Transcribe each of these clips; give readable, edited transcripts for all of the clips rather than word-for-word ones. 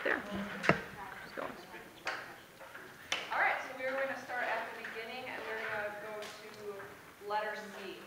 there. So. All right, so we're going to start at the beginning, and we're going to go to letter C.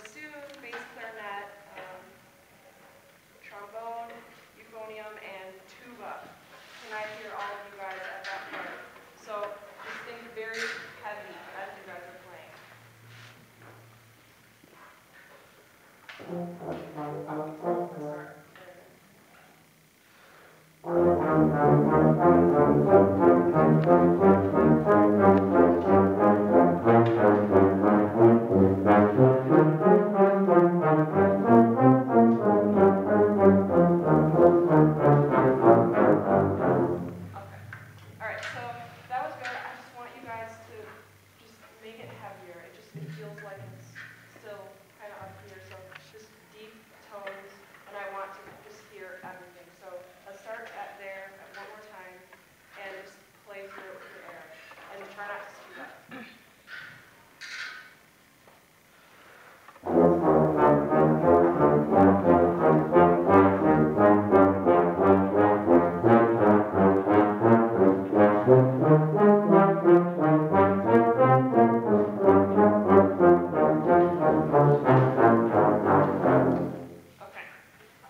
bassoon, bass clarinet, trombone, euphonium, and tuba. Can I hear all of you guys at that part? So just think very heavy as you guys are playing. Alright, so that was good. I just want you guys to just make it heavier. It feels like it's still kind of up here, so just deep tones, and I want to just hear everything. So let's start at there one more time, and just play through it with your air. And try not to speed up.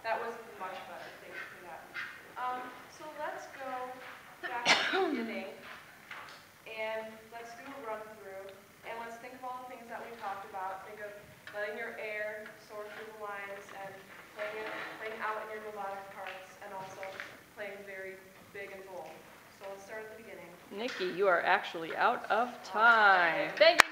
That was much better. Thanks for that. So let's go back to the beginning, and let's do a run through, and let's think of all the things that we talked about. Think of letting your air soar through the lines and playing out in your melodic parts, and also playing very big and bold. So let's start at the beginning. Nikki, you are actually out of time. Thank you.